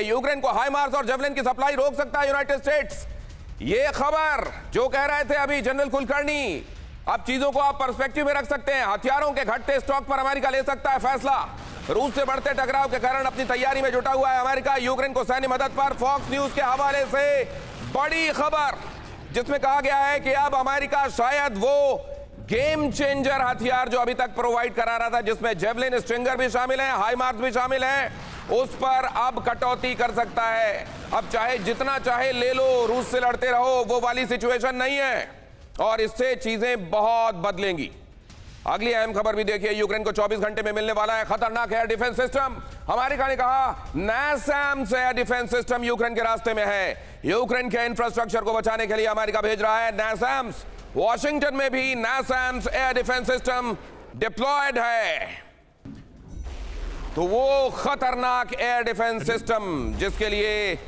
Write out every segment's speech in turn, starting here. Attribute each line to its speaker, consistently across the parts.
Speaker 1: Ukraine को हाइमार्स और javelin की सप्लाई रोक सकता है यूनाइटेड स्टेट्स। ये खबर जो कह रहे थे अभी जनरल कुलकर्णी, अब चीजों को आप पर्सपेक्टिव में रख सकते हैं। हथियारों के घटते स्टॉक पर अमेरिका ले सकता है फैसला। रूस से बढ़ते टकराव के कारण अपनी तैयारी में जुटा हुआ है अमेरिका। यूक्रेन को सैन्य मदद पर फॉक्स न्यूज के हवाले से बड़ी खबर, जिसमें कहा गया है कि अब अमेरिका शायद वो गेम चेंजर हथियार जो अभी तक प्रोवाइड करा रहा था, जिसमें जेवलिन स्ट्रिंगर भी शामिल है, हाइमार्स भी शामिल है, उस पर अब कटौती कर सकता है। अब चाहे जितना चाहे ले लो, रूस से लड़ते रहो, वो वाली सिचुएशन नहीं है और इससे चीजें बहुत बदलेंगी। अगली अहम खबर भी देखिए, यूक्रेन को 24 घंटे में मिलने वाला है खतरनाक एयर डिफेंस सिस्टम। अमेरिका ने कहा नासैम्स एयर डिफेंस सिस्टम यूक्रेन के रास्ते में है। यूक्रेन के इंफ्रास्ट्रक्चर को बचाने के लिए अमेरिका भेज रहा है नासैम्स। वॉशिंगटन में भी नासैम्स एयर डिफेंस सिस्टम डिप्लॉयड है। तो वो खतरनाक एयर डिफेंस सिस्टम जिसके लिए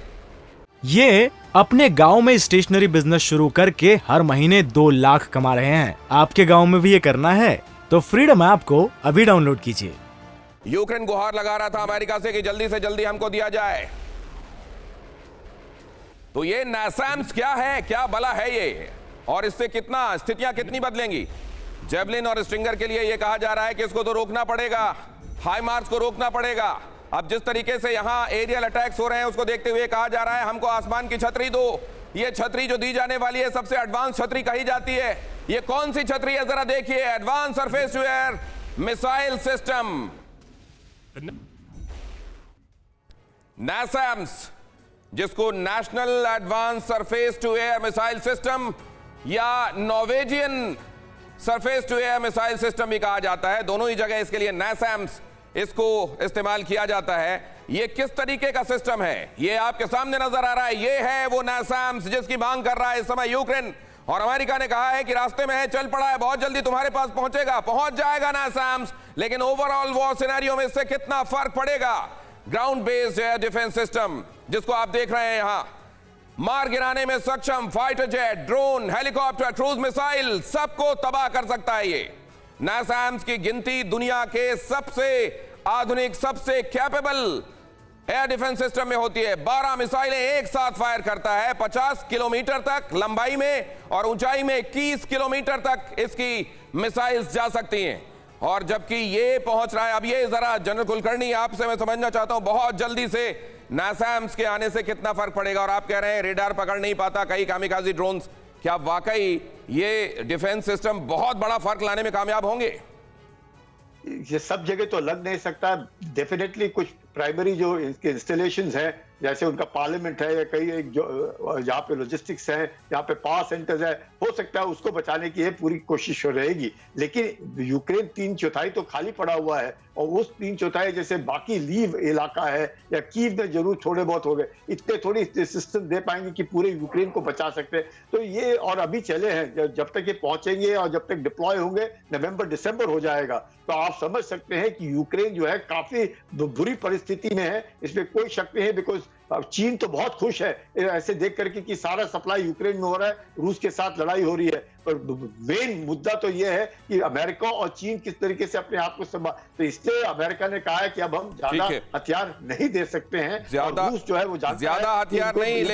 Speaker 2: ये अपने गांव में स्टेशनरी बिजनेस शुरू करके हर महीने 2 लाख कमा रहे हैं। आपके गांव में भी ये करना है तो फ्रीडम ऐप को अभी डाउनलोड कीजिए।
Speaker 1: यूक्रेन गुहार लगा रहा था अमेरिका से कि जल्दी से जल्दी हमको दिया जाए। तो ये नासैम्स क्या है, क्या बला है ये, और इससे कितना स्थितियां कितनी बदलेंगी। जेवलिन और स्ट्रिंगर के लिए ये कहा जा रहा है कि इसको तो रोकना पड़ेगा, हाइमार्स को रोकना पड़ेगा। अब जिस तरीके से यहां एरियल अटैक्स हो रहे हैं उसको देखते हुए कहा जा रहा है हमको आसमान की छतरी दो। ये छतरी जो दी जाने वाली है सबसे एडवांस छतरी कही जाती है। ये कौन सी छतरी है जरा देखिए, advance surface to air missile system NASAMS, जिसको national advance surface to air missile system या Norwegian surface to air missile system भी कहा जाता है। दोनों ही जगह इसके लिए नासैम्स इसको इस्तेमाल किया जाता है। ये किस तरीके का सिस्टम है ये आपके सामने नजर आ रहा है। ये है वो नासैम्स जिसकी मांग कर रहा है इस समय यूक्रेन, और अमेरिका ने कहा है कि रास्ते में है, चल पड़ा है, बहुत जल्दी तुम्हारे पास पहुंचेगा, पहुंच जाएगा नासैम्स। लेकिन ओवरऑल वॉर सिनेरियो में इससे कितना फर्क पड़ेगा। Ground based air defence system जिसको आप देख रहे हैं यहां, मार गिराने में सक्षम fighter jet, drone, helicopter, cruise missile, सबको तबाह कर सकता है। ये नासैम्स की गिनती दुनिया के सबसे आधुनिक, सबसे कैपेबल एयर डिफेंस सिस्टम में होती है। 12 मिसाइलें एक साथ फायर करता है, 50 किलोमीटर तक लंबाई में और ऊंचाई में 21 किलोमीटर तक इसकी मिसाइल्स जा सकती हैं। और जबकि ये पहुंच रहा है, अब ये जरा जनरल कुलकर्णी आपसे मैं समझना चाहता हूं बहुत जल्दी से नासैम्स के आने से कितना फर्क पड़ेगा। और आप कह रहे हैं रेडार पकड़ नहीं पाता, कई कामिकाज़ी ड्रोन्स, क्या वाकई ये डिफेंस सिस्टम बहुत बड़ा फर्क लाने में कामयाब होंगे?
Speaker 3: ये सब जगह तो लग नहीं सकता। डेफिनेटली कुछ प्राइमरी जो इसके इंस्टॉलेशंस हैं, जैसे उनका पार्लियामेंट है या कई एक जो जहाँ पे लॉजिस्टिक्स है, यहाँ पे पावर सेंटर्स है, हो सकता है उसको बचाने की पूरी कोशिश रहेगी। लेकिन यूक्रेन 3/4 तो खाली पड़ा हुआ है, और उस 3/4 जैसे बाकी लीव इलाका है या कीव में जरूर थोड़े बहुत हो गए, इतने थोड़ी सिस्टम दे पाएंगे कि पूरे यूक्रेन को बचा सकते हैं। तो ये और अभी चले हैं, जब तक ये पहुंचेंगे और जब तक डिप्लॉय होंगे नवंबर दिसंबर हो जाएगा। तो आप समझ सकते हैं कि यूक्रेन जो है काफी बुरी परिस्थिति में है, इसमें कोई शक नहीं है। बिकॉज चीन तो बहुत खुश है ऐसे देख करके कि सारा सप्लाई यूक्रेन में हो रहा है, रूस के साथ लड़ाई हो रही है। पर मेन मुद्दा तो यह है कि अमेरिका और चीन किस तरीके से अपने आप को संभाल, तो इसलिए अमेरिका ने कहा है कि अब हम ज्यादा हथियार नहीं दे सकते हैं।
Speaker 1: ज्यादा
Speaker 3: रूस जो है वो
Speaker 1: ज्यादा हथियार नहीं,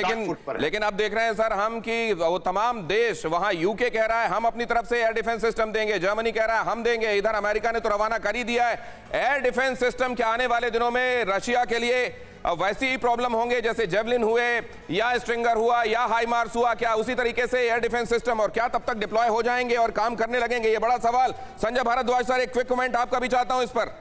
Speaker 1: लेकिन अब देख रहे हैं सर हम कि वो तमाम देश, वहां यूके कह रहा है हम अपनी तरफ से एयर डिफेंस सिस्टम देंगे, जर्मनी कह रहा है हम देंगे, इधर अमेरिका ने तो रवाना कर ही दिया है। एयर डिफेंस सिस्टम के आने वाले दिनों में रशिया के लिए वैसी ही प्रॉब्लम होंगे जैसे जेवलिन हुए या स्ट्रिंगर हुआ या हाइमार्स हुआ, क्या उसी तरीके से एयर डिफेंस सिस्टम, और क्या तब तक डिप्लॉय हो जाएंगे और काम करने लगेंगे? ये बड़ा सवाल। संजय भारद्वाज सर, एक क्विक कमेंट आपका भी चाहता हूं इस पर।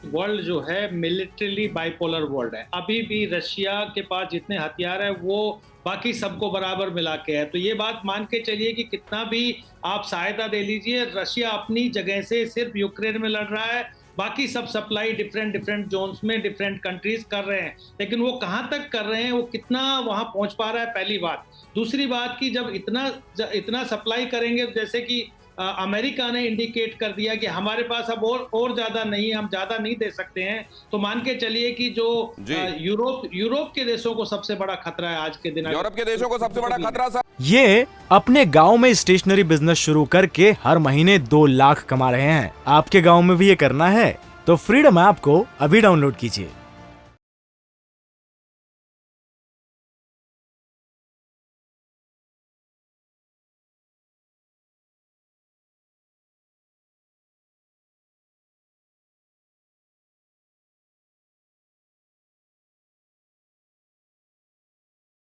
Speaker 4: वर्ल्ड जो है मिलिट्रीली बाइपोलर वर्ल्ड है। अभी भी रशिया के पास जितने हथियार है वो बाकी सबको बराबर मिला के है। तो ये बात मान के चलिए कि कितना भी आप सहायता दे लीजिए, रशिया अपनी जगह से सिर्फ यूक्रेन में लड़ रहा है, बाकी सब सप्लाई डिफरेंट जोन्स में डिफरेंट कंट्रीज कर रहे हैं। लेकिन वो कहाँ तक कर रहे हैं, वो कितना वहां पहुंच पा रहा है, पहली बात। दूसरी बात कि जब इतना सप्लाई करेंगे, जैसे कि अमेरिका ने इंडिकेट कर दिया कि हमारे पास अब और ज्यादा नहीं, हम ज्यादा नहीं दे सकते हैं, तो मान के चलिए कि जो यूरोप के देशों को सबसे बड़ा खतरा है आज के दिन।
Speaker 1: यूरोप के देशों को सबसे बड़ा खतरा
Speaker 2: ये अपने गांव में स्टेशनरी बिजनेस शुरू करके हर महीने 2 लाख कमा रहे हैं। आपके गांव में भी ये करना है तो फ्रीडम ऐप को अभी डाउनलोड कीजिए।